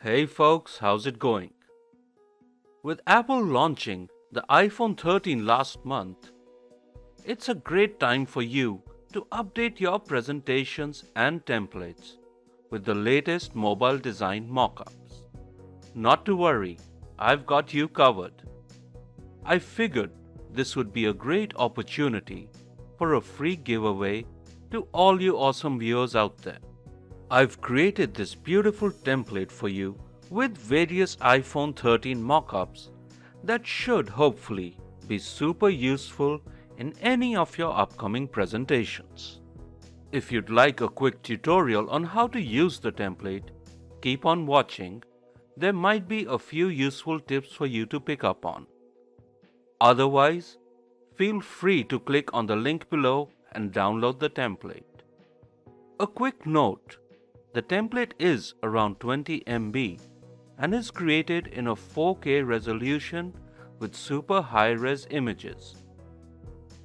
Hey folks, how's it going? With Apple launching the iPhone 13 last month, it's a great time for you to update your presentations and templates with the latest mobile design mockups. Not to worry, I've got you covered. I figured this would be a great opportunity for a free giveaway to all you awesome viewers out there. I've created this beautiful template for you with various iPhone 13 mockups that should hopefully be super useful in any of your upcoming presentations. If you'd like a quick tutorial on how to use the template, keep on watching. There might be a few useful tips for you to pick up on. Otherwise, feel free to click on the link below and download the template. A quick note. The template is around 20 MB and is created in a 4K resolution with super high-res images.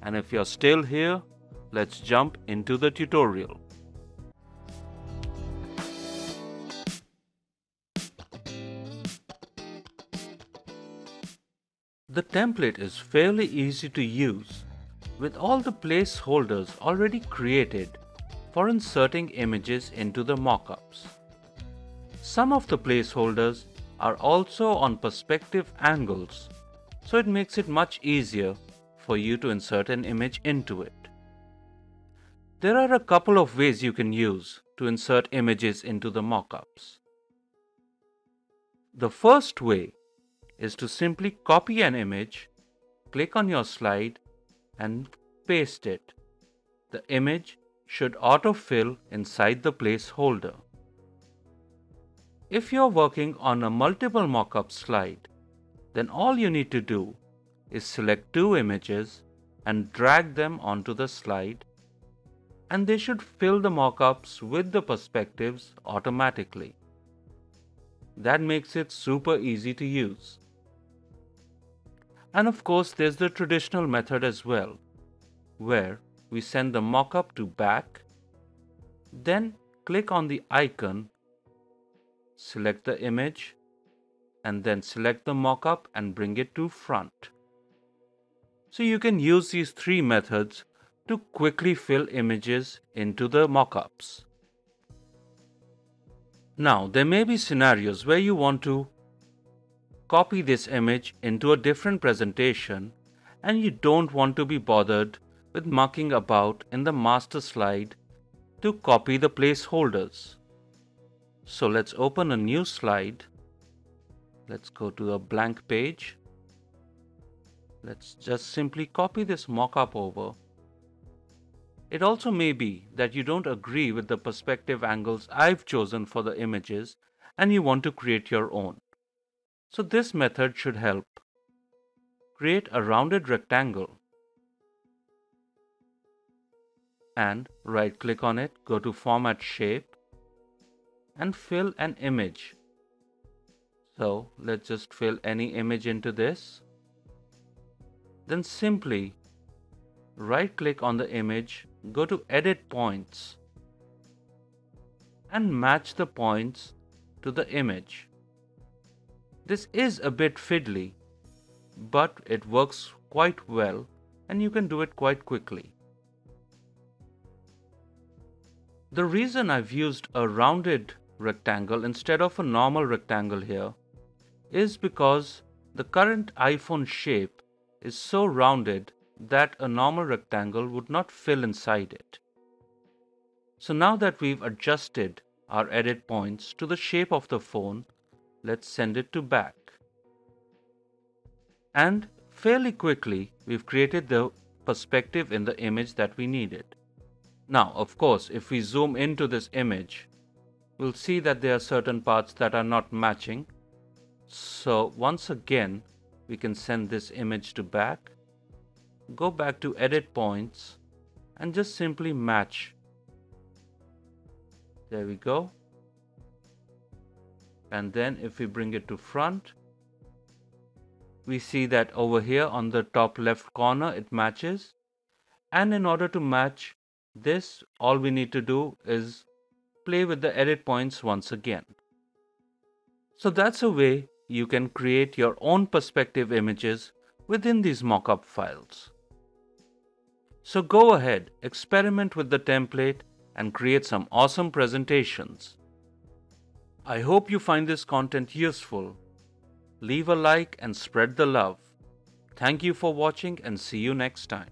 And if you're still here, let's jump into the tutorial. The template is fairly easy to use with all the placeholders already created for inserting images into the mockups. Some of the placeholders are also on perspective angles, so it makes it much easier for you to insert an image into it. There are a couple of ways you can use to insert images into the mockups. The first way is to simply copy an image, click on your slide and paste it. The image should autofill inside the placeholder. If you're working on a multiple mockup slide, then all you need to do is select two images and drag them onto the slide, and they should fill the mockups with the perspectives automatically. That makes it super easy to use. And of course, there's the traditional method as well, where we send the mockup to back, then click on the icon, select the image, and then select the mockup and bring it to front. So you can use these three methods to quickly fill images into the mockups. Now, there may be scenarios where you want to copy this image into a different presentation and you don't want to be bothered with mucking about in the master slide to copy the placeholders. So let's open a new slide. Let's go to a blank page. Let's just simply copy this mockup over. It also may be that you don't agree with the perspective angles I've chosen for the images and you want to create your own. So this method should help. Create a rounded rectangle and right-click on it, go to Format Shape and fill an image. So let's just fill any image into this. Then simply right-click on the image, go to Edit Points and match the points to the image. This is a bit fiddly, but it works quite well and you can do it quite quickly. The reason I've used a rounded rectangle instead of a normal rectangle here is because the current iPhone shape is so rounded that a normal rectangle would not fill inside it. So now that we've adjusted our edit points to the shape of the phone, let's send it to back. And fairly quickly, we've created the perspective in the image that we needed. Now, of course, if we zoom into this image, we'll see that there are certain parts that are not matching. So once again, we can send this image to back, go back to Edit Points, and just simply match. There we go. And then if we bring it to front, we see that over here on the top left corner it matches. And in order to match this, all we need to do is play with the edit points once again. So that's a way you can create your own perspective images within these mockup files. So go ahead, experiment with the template and create some awesome presentations. I hope you find this content useful. Leave a like and spread the love. Thank you for watching and see you next time.